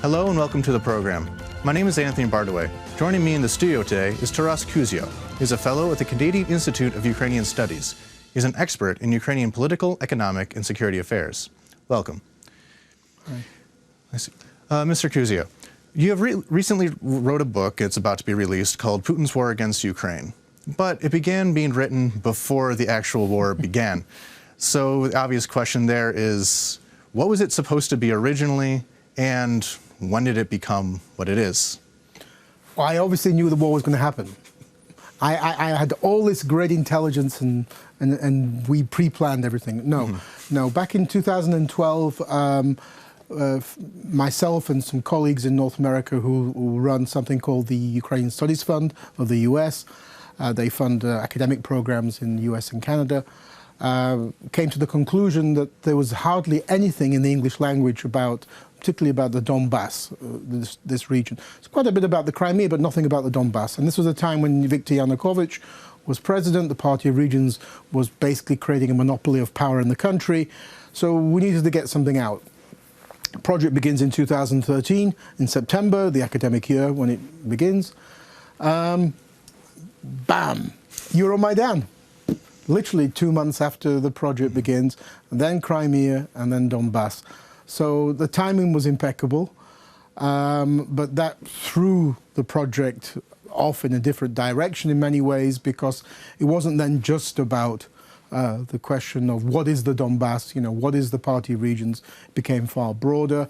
Hello and welcome to the program. My name is Anthony Bardaway. Joining me in the studio today is Taras Kuzio. He's a fellow at the Canadian Institute of Ukrainian Studies. He's an expert in Ukrainian political, economic, and security affairs. Welcome. Hi. Mr. Kuzio, you have recently wrote a book, it's about to be released, called Putin's War Against Ukraine. But it began being written before the actual war began. So the obvious question there is, what was it supposed to be originally, and when did it become what it is? Well, I obviously knew the war was going to happen. I had all this great intelligence and we pre-planned everything. No, back in 2012, myself and some colleagues in North America who run something called the Ukrainian Studies Fund of the US, they fund academic programs in the US and Canada, came to the conclusion that there was hardly anything in the English language particularly about the Donbass, this region. It's quite a bit about the Crimea, but nothing about the Donbass. And this was a time when Viktor Yanukovych was president. The Party of Regions was basically creating a monopoly of power in the country. So we needed to get something out. The project begins in 2013, in September, the academic year when it begins. Bam! Euromaidan. Literally 2 months after the project begins, and then Crimea, and then Donbass. So the timing was impeccable, but that threw the project off in a different direction in many ways, because it wasn't then just about the question of what is the Donbass, what is the Party of Regions. It became far broader,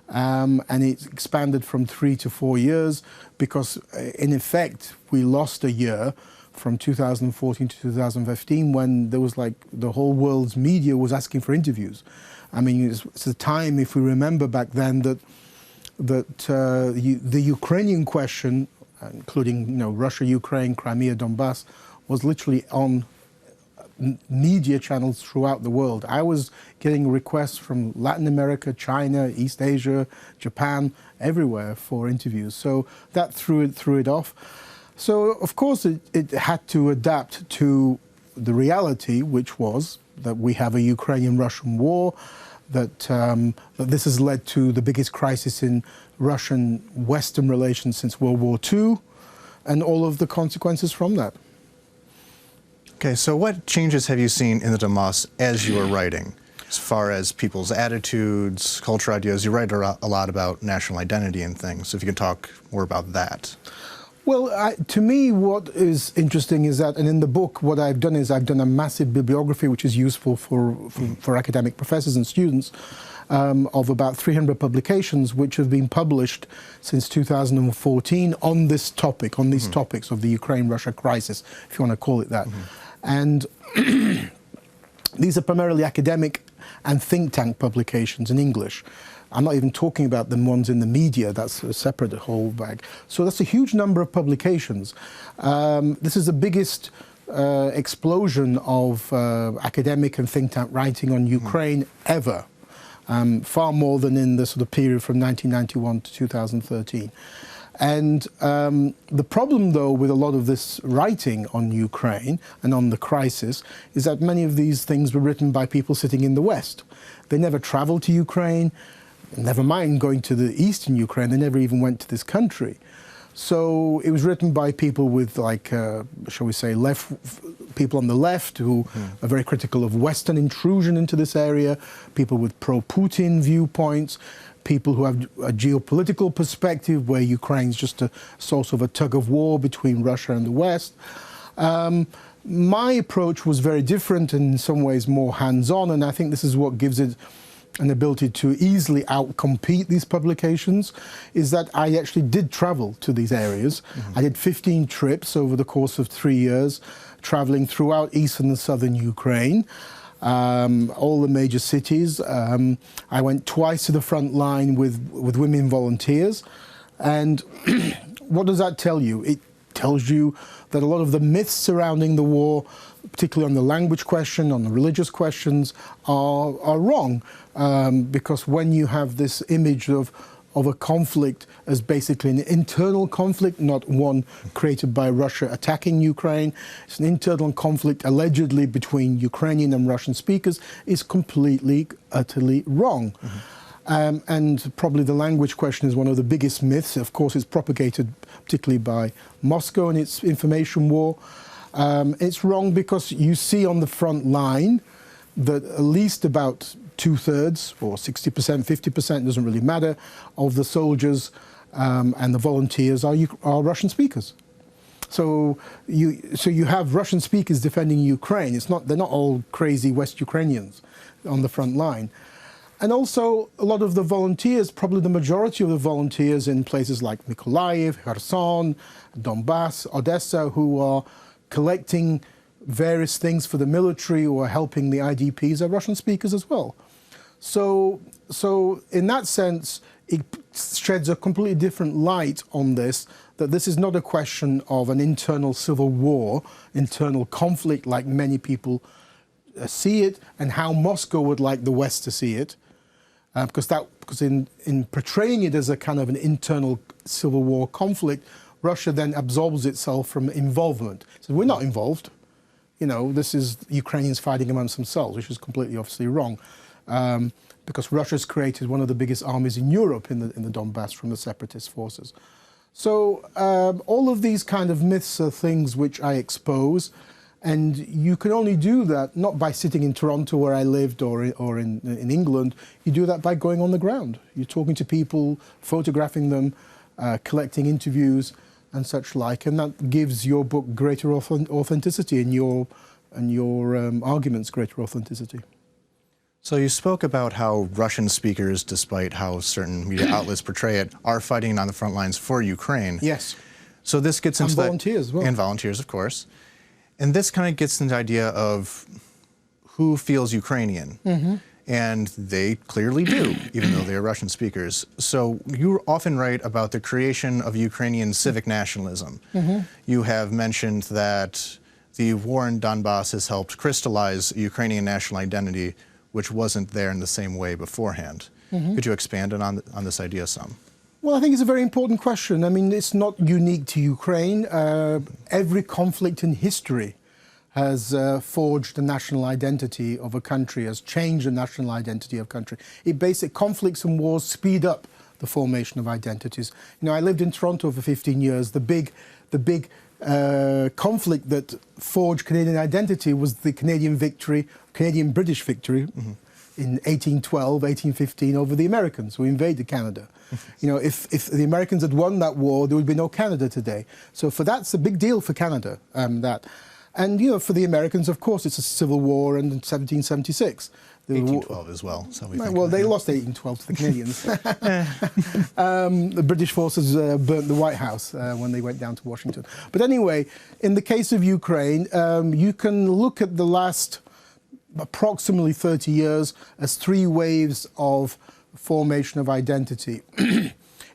and it expanded from 3 to 4 years, because in effect we lost a year from 2014 to 2015, when there was like the whole world's media was asking for interviews. I mean, it's a time, if we remember back then, that the Ukrainian question, including Russia, Ukraine, Crimea, Donbass, was literally on media channels throughout the world. I was getting requests from Latin America, China, East Asia, Japan, everywhere for interviews. So that threw it off. So of course it had to adapt to the reality, which was that we have a Ukrainian-Russian war, that this has led to the biggest crisis in Russian-Western relations since World War II, and all of the consequences from that. Okay, so what changes have you seen in the Donbass as you were writing, as far as people's attitudes, cultural ideas? You write a lot about national identity and things, so if you can talk more about that. Well, to me, what is interesting is that, and in the book, what I've done is I've done a massive bibliography, which is useful for academic professors and students, of about 300 publications, which have been published since 2014 on this topic, on these topics of the Ukraine-Russia crisis, if you want to call it that. And these are primarily academic and think tank publications in English. I'm not even talking about the ones in the media, that's a separate whole bag. So that's a huge number of publications. This is the biggest explosion of academic and think tank writing on Ukraine ever, far more than in the sort of period from 1991 to 2013. And the problem, though, with a lot of this writing on Ukraine and on the crisis is that many of these things were written by people sitting in the West. They never traveled to Ukraine. Never mind going to the eastern Ukraine, they never even went to this country. So it was written by people with, like, shall we say, people on the left who are very critical of Western intrusion into this area, people with pro-Putin viewpoints, people who have a geopolitical perspective where Ukraine's just a source of a tug of war between Russia and the West. My approach was very different, and in some ways more hands-on, and I think this is what gives it an ability to easily outcompete these publications, is that I actually did travel to these areas. I did 15 trips over the course of 3 years, traveling throughout eastern and southern Ukraine, all the major cities. I went twice to the front line with women volunteers. And what does that tell you? It tells you that a lot of the myths surrounding the war, particularly on the language question, on the religious questions, are wrong. Because when you have this image of a conflict as basically an internal conflict, not one created by Russia attacking Ukraine, it's an internal conflict allegedly between Ukrainian and Russian speakers, is completely, utterly wrong. And probably the language question is one of the biggest myths. Of course, it's propagated particularly by Moscow and its information war. It's wrong because you see on the front line that at least about 2/3 or 60%, 50%, doesn't really matter, of the soldiers and the volunteers are Russian speakers. So you have Russian speakers defending Ukraine. They're not all crazy West Ukrainians on the front line. And also a lot of the volunteers, probably the majority of the volunteers in places like Mykolaiv, Kherson, Donbass, Odessa, who are collecting various things for the military or helping the IDPs are Russian speakers as well. So in that sense, it sheds a completely different light on this, that this is not a question of an internal civil war, internal conflict like many people see it, and how Moscow would like the West to see it. Because in portraying it as a kind of an internal civil war conflict, Russia then absolves itself from involvement. So we're not involved. You know, this is Ukrainians fighting amongst themselves, which is completely obviously wrong. Because Russia's created one of the biggest armies in Europe in the Donbass from the separatist forces. So all of these kind of myths are things which I expose. And you can only do that not by sitting in Toronto where I lived or in England. You do that by going on the ground. You're talking to people, photographing them, collecting interviews and such like. And that gives your book greater authenticity and your arguments greater authenticity. So you spoke about how Russian speakers, despite how certain media outlets portray it, are fighting on the front lines for Ukraine. Yes. So this gets into volunteers as well. And volunteers, of course. And this kind of gets into the idea of who feels Ukrainian. Mm-hmm. And they clearly do, even though they are Russian speakers. So you often write about the creation of Ukrainian civic nationalism. Mm-hmm. You have mentioned that the war in Donbass has helped crystallize Ukrainian national identity, which wasn't there in the same way beforehand. Mm-hmm. Could you expand on this idea some? Well, I think it's a very important question. I mean, it's not unique to Ukraine. Every conflict in history has forged the national identity of a country, has changed the national identity of a country. Conflicts and wars speed up the formation of identities. You know, I lived in Toronto for 15 years. The big conflict that forged Canadian identity was the Canadian-British victory mm-hmm. in 1812, 1815 over the Americans who invaded Canada. You know, if the Americans had won that war, there would be no Canada today. So that's a big deal for Canada, And, you know, for the Americans, of course, it's a civil war in 1776. 1812 as well. So they lost 1812 to the Canadians. The British forces burnt the White House when they went down to Washington. But anyway, in the case of Ukraine, you can look at the last approximately 30 years as 3 waves of formation of identity.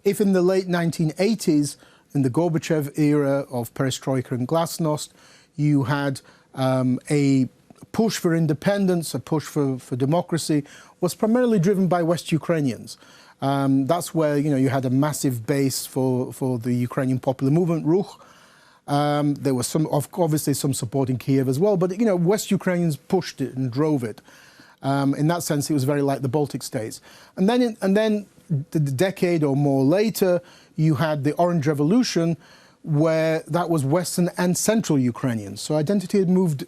If in the late 1980s, in the Gorbachev era of perestroika and glasnost, you had a push for independence, a push for democracy, was primarily driven by West Ukrainians. That's where, you know, you had a massive base for the Ukrainian popular movement, Ruch. There was obviously some support in Kiev as well, but, you know, West Ukrainians pushed it and drove it. In that sense, it was very like the Baltic states. And then the decade or more later, you had the Orange Revolution, where that was Western and Central Ukrainians. So identity had moved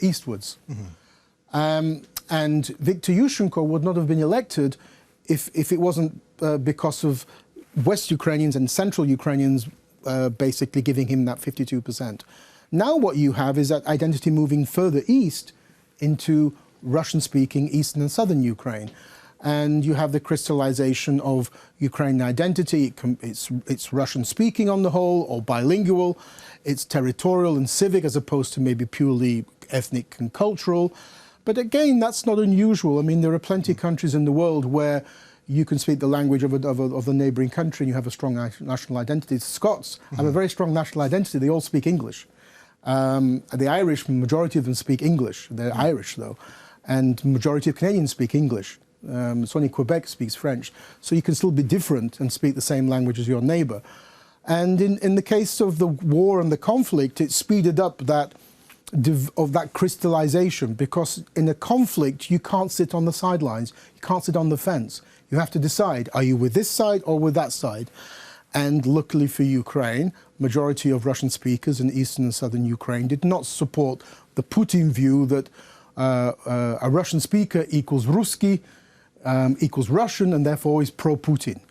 eastwards. Mm-hmm. And Viktor Yushchenko would not have been elected if it wasn't because of West Ukrainians and Central Ukrainians basically giving him that 52%. Now what you have is that identity moving further east into Russian-speaking Eastern and Southern Ukraine. And you have the crystallization of Ukrainian identity. It's Russian-speaking on the whole, or bilingual. It's territorial and civic, as opposed to maybe purely ethnic and cultural. But again, that's not unusual. I mean, there are plenty of countries in the world where you can speak the language of the neighbouring country and you have a strong national identity. The Scots have a very strong national identity. They all speak English. The Irish, majority of them speak English. They're Irish, though. And majority of Canadians speak English. It's only Quebec speaks French. So you can still be different and speak the same language as your neighbour. And in the case of the war and the conflict, it speeded up that that crystallization, because in a conflict you can't sit on the sidelines, you can't sit on the fence. You have to decide, are you with this side or with that side? And luckily for Ukraine, majority of Russian speakers in eastern and southern Ukraine did not support the Putin view that a Russian speaker equals Ruski, equals Russian, and therefore is pro-Putin.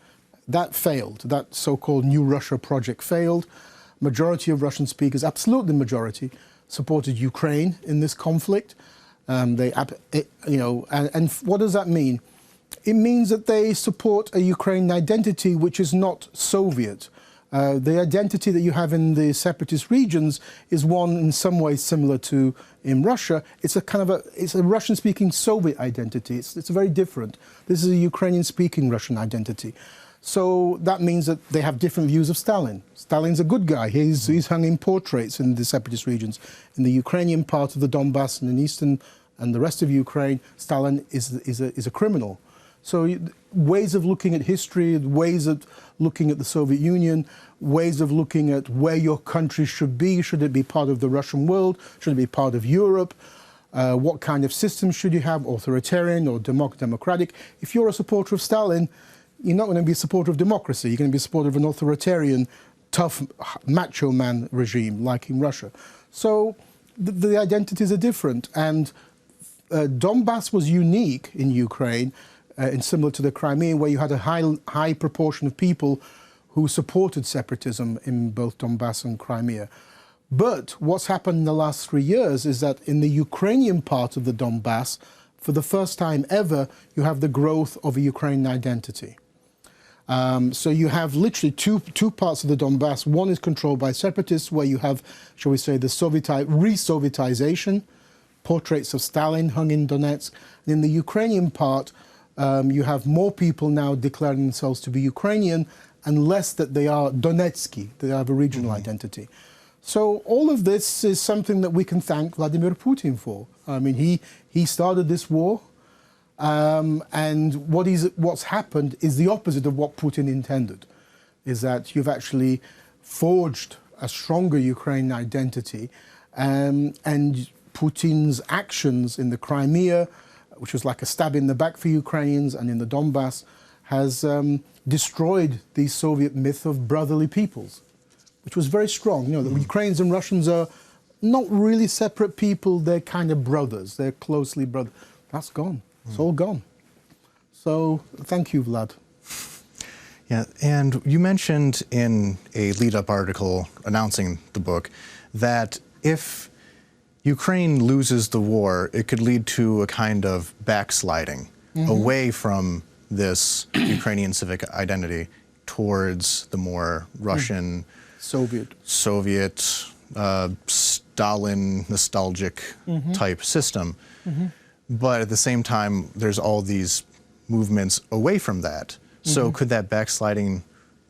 That failed. That so-called New Russia project failed. Majority of Russian speakers, absolutely majority, supported Ukraine in this conflict. And what does that mean? It means that they support a Ukrainian identity which is not Soviet. The identity that you have in the separatist regions is one in some ways similar to in Russia. It's a Russian-speaking Soviet identity. It's very different. This is a Ukrainian-speaking Russian identity. So that means that they have different views of Stalin. Stalin's a good guy. He's hung in portraits in the separatist regions. In the Ukrainian part of the Donbass and in eastern and the rest of Ukraine, Stalin is a criminal. So ways of looking at history, ways of looking at the Soviet Union, ways of looking at where your country should be. Should it be part of the Russian world? Should it be part of Europe? What kind of system should you have, authoritarian or democratic? If you're a supporter of Stalin, you're not going to be a supporter of democracy. You're going to be a supporter of an authoritarian, tough, macho man regime like in Russia. So the identities are different. And Donbass was unique in Ukraine, and similar to the Crimea, where you had a high proportion of people who supported separatism in both Donbass and Crimea. But what's happened in the last 3 years is that in the Ukrainian part of the Donbass, for the first time ever, you have the growth of a Ukrainian identity. So you have literally two parts of the Donbass. One is controlled by separatists, where you have, shall we say, the re-Sovietization, portraits of Stalin hung in Donetsk. And in the Ukrainian part, you have more people now declaring themselves to be Ukrainian, and less that they are Donetsky, they have a regional identity. So all of this is something that we can thank Vladimir Putin for. I mean, he started this war. And what's happened is the opposite of what Putin intended, is that you've actually forged a stronger Ukrainian identity, and Putin's actions in the Crimea, which was like a stab in the back for Ukrainians, and in the Donbass, has destroyed the Soviet myth of brotherly peoples, which was very strong. You know, the Ukrainians and Russians are not really separate people, they're kind of brothers, they're closely brothers. That's gone. It's all gone. So thank you, Vlad. Yeah, and you mentioned in a lead-up article announcing the book that if Ukraine loses the war, it could lead to a kind of backsliding away from this Ukrainian civic identity towards the more Russian, Soviet, Stalin nostalgic type system. But at the same time, there's all these movements away from that. So could that backsliding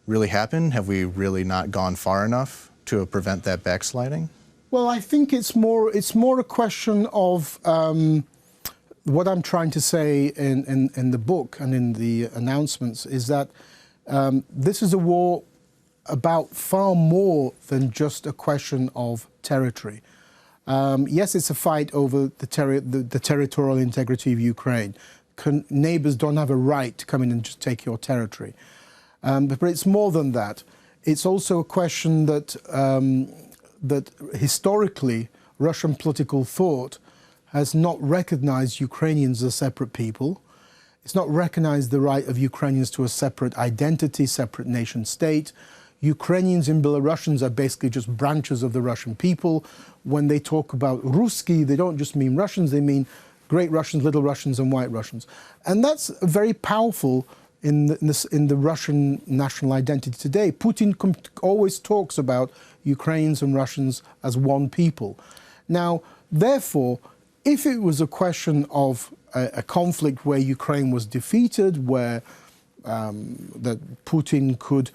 really happen? Have we really not gone far enough to prevent that backsliding? Well, I think it's more a question of what I'm trying to say in the book and in the announcements is that this is a war about far more than just a question of territory. Yes, it's a fight over the territorial integrity of Ukraine. Neighbors don't have a right to come in and just take your territory. But it's more than that. It's also a question that historically Russian political thought has not recognized Ukrainians as separate people. It's not recognized the right of Ukrainians to a separate identity, separate nation state. Ukrainians and Belarusians are basically just branches of the Russian people. When they talk about Ruski, they don't just mean Russians, they mean Great Russians, Little Russians, and White Russians. And that's very powerful in the Russian national identity today. Putin always talks about Ukrainians and Russians as one people. Now, therefore, if it was a question of a conflict where Ukraine was defeated, where that Putin could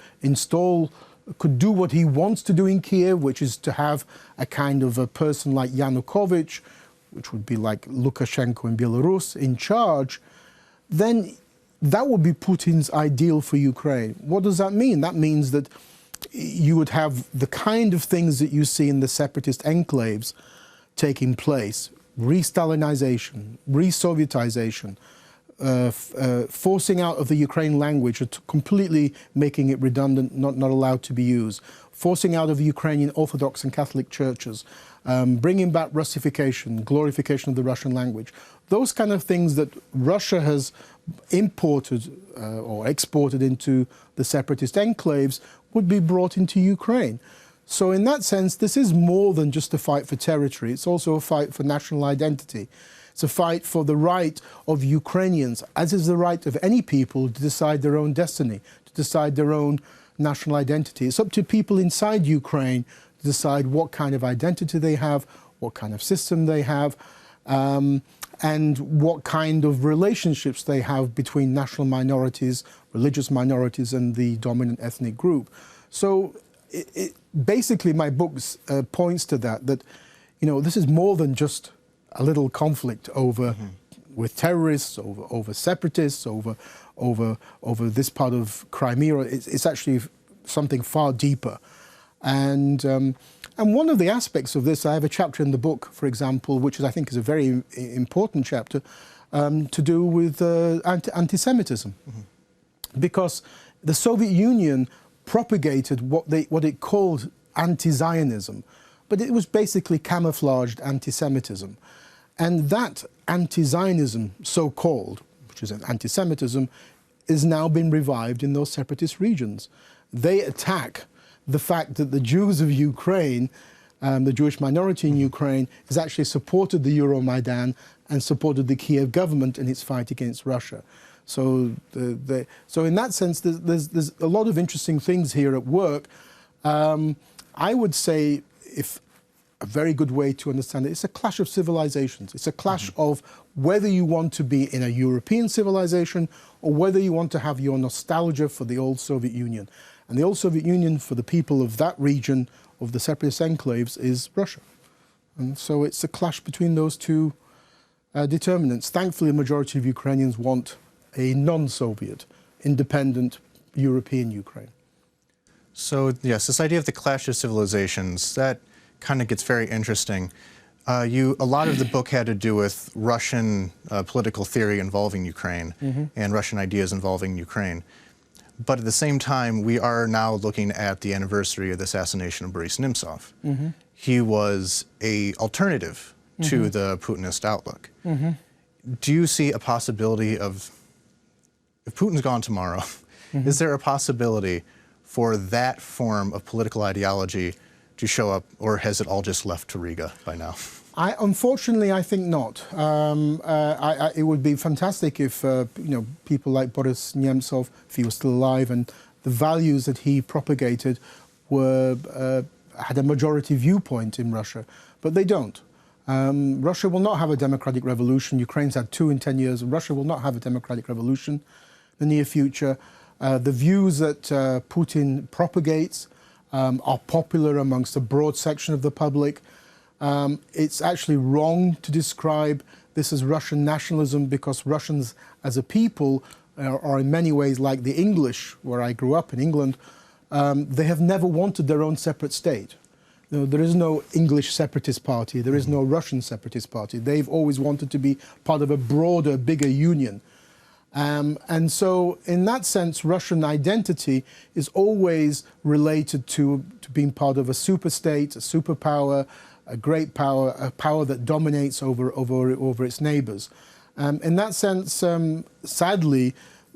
do what he wants to do in Kiev, which is to have a kind of a person like Yanukovych, which would be like Lukashenko in Belarus, in charge, then that would be Putin's ideal for Ukraine. What does that mean? That means that you would have the kind of things that you see in the separatist enclaves taking place, re-Stalinization, re-Sovietization, forcing out of the Ukrainian language, completely making it redundant, not allowed to be used, forcing out of the Ukrainian Orthodox and Catholic churches, bringing back Russification, glorification of the Russian language. Those kind of things that Russia has imported or exported into the separatist enclaves would be brought into Ukraine. So in that sense, this is more than just a fight for territory. It's also a fight for national identity. It's a fight for the right of Ukrainians, as is the right of any people, to decide their own destiny, to decide their own national identity. It's up to people inside Ukraine to decide what kind of identity they have, what kind of system they have, and what kind of relationships they have between national minorities, religious minorities, and the dominant ethnic group. So basically my book points to that, this is more than just a little conflict over with terrorists, over separatists, over this part of Crimea. It's actually something far deeper. And one of the aspects of this, I have a chapter in the book, for example, which I think is a very important chapter, to do with anti-Semitism. Because the Soviet Union propagated what it called anti-Zionism, but it was basically camouflaged anti-Semitism. And that anti-Zionism, so-called, which is an anti-Semitism, is now been revived in those separatist regions. They attack the fact that the Jews of Ukraine, the Jewish minority in Ukraine, has actually supported the Euromaidan and supported the Kiev government in its fight against Russia. So, so in that sense, there's a lot of interesting things here at work. I would say, if a very good way to understand it, it's a clash of civilizations. It's a clash of whether you want to be in a European civilization or whether you want to have your nostalgia for the old Soviet Union. And the old Soviet Union, for the people of that region, of the separatist enclaves, is Russia. And so it's a clash between those two determinants. Thankfully, a majority of Ukrainians want a non-Soviet, independent European Ukraine. So yes, this idea of the clash of civilizations, that kind of gets very interesting. A lot of the book had to do with Russian political theory involving Ukraine and Russian ideas involving Ukraine. But at the same time, we are now looking at the anniversary of the assassination of Boris Nemtsov. He was an alternative to the Putinist outlook. Do you see a possibility of, if Putin's gone tomorrow, is there a possibility for that form of political ideology to show up, or has it all just left to Riga by now? Unfortunately, I think not. It would be fantastic if people like Boris Nemtsov, if he was still alive, and the values that he propagated had a majority viewpoint in Russia, but they don't. Russia will not have a democratic revolution. Ukraine's had 2 in 10 years. Russia will not have a democratic revolution in the near future. The views that Putin propagates are popular amongst a broad section of the public. It's actually wrong to describe this as Russian nationalism, because Russians as a people are in many ways like the English, where I grew up in England. They have never wanted their own separate state. There is no English separatist party, there is no Russian separatist party. They've always wanted to be part of a broader, bigger union. And so in that sense, Russian identity is always related to being part of a superstate, a superpower, a great power, a power that dominates over its neighbors. In that sense, sadly,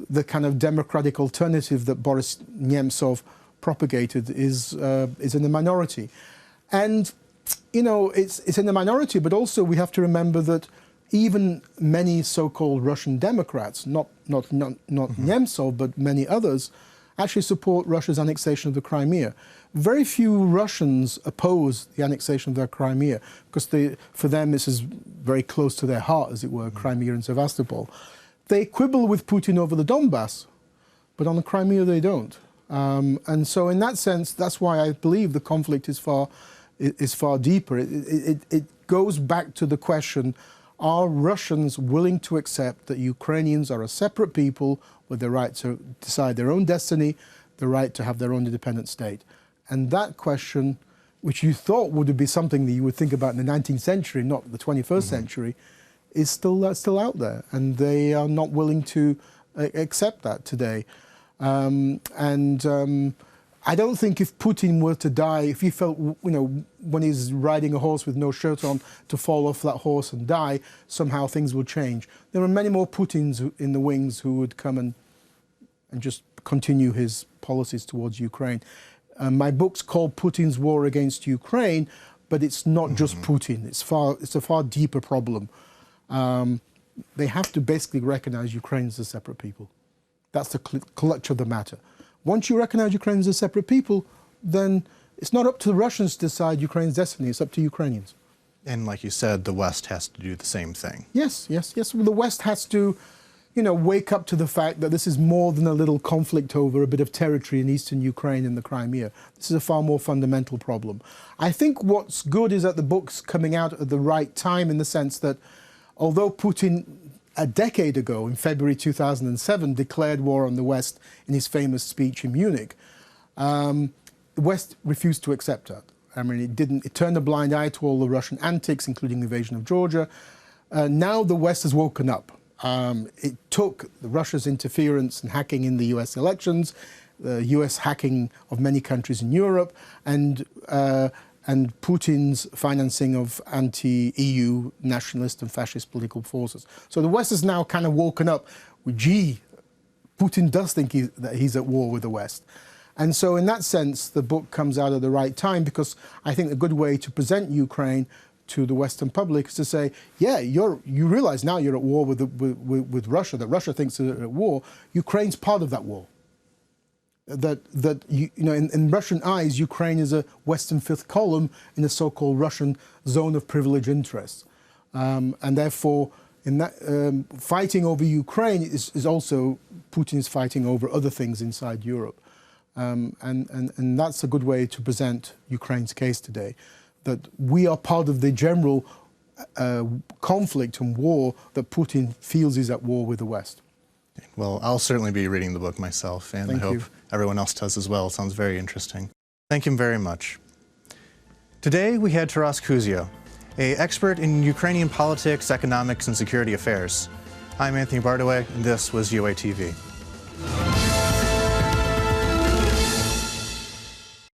the kind of democratic alternative that Boris Nemtsov propagated is in the minority. And, it's in the minority, but also we have to remember that even many so-called Russian Democrats, not Nemtsov, but many others, actually support Russia's annexation of the Crimea. Very few Russians oppose the annexation of their Crimea, because for them this is very close to their heart, as it were, Crimea and Sevastopol. They quibble with Putin over the Donbass, but on the Crimea they don't. And so in that sense, that's why I believe the conflict is far deeper. It goes back to the question, are Russians willing to accept that Ukrainians are a separate people with the right to decide their own destiny, the right to have their own independent state? And that question which you thought would be something that you would think about in the 19th century, not the 21st century, is still out there, and they are not willing to accept that today. I don't think if Putin were to die, if he felt, when he's riding a horse with no shirt on, to fall off that horse and die, somehow things would change. There are many more Putins in the wings who would come and just continue his policies towards Ukraine. My book's called Putin's War Against Ukraine, but it's not just Putin. It's a far deeper problem. They have to basically recognize Ukraine as a separate people. That's the clutch of the matter. Once you recognize Ukraine as a separate people, then it's not up to the Russians to decide Ukraine's destiny. It's up to Ukrainians. And like you said, the West has to do the same thing. Yes. Well, the West has to, wake up to the fact that this is more than a little conflict over a bit of territory in eastern Ukraine and the Crimea. This is a far more fundamental problem. I think what's good is that the book's coming out at the right time, in the sense that although Putin a decade ago, in February 2007, declared war on the West in his famous speech in Munich, the West refused to accept that. I mean, it turned a blind eye to all the Russian antics, including the invasion of Georgia. Now the West has woken up. It took Russia's interference and hacking in the US elections, the US hacking of many countries in Europe, and Putin's financing of anti-EU nationalist and fascist political forces. So the West has now kind of woken up. Gee, Putin does think that he's at war with the West. And so in that sense, the book comes out at the right time, because I think a good way to present Ukraine to the Western public is to say, yeah, you realize now you're at war with Russia, that Russia thinks they're at war. Ukraine's part of that war. In Russian eyes, Ukraine is a Western fifth column in the so-called Russian zone of privileged interests, and therefore, in that fighting over Ukraine is also Putin is fighting over other things inside Europe, and that's a good way to present Ukraine's case today, that we are part of the general conflict and war that Putin feels is at war with the West. Well, I'll certainly be reading the book myself, and I hope everyone else does as well. It sounds very interesting. Thank you very much. Today, we had Taras Kuzio, an expert in Ukrainian politics, economics, and security affairs. I'm Anthony Bardaway, and this was UATV.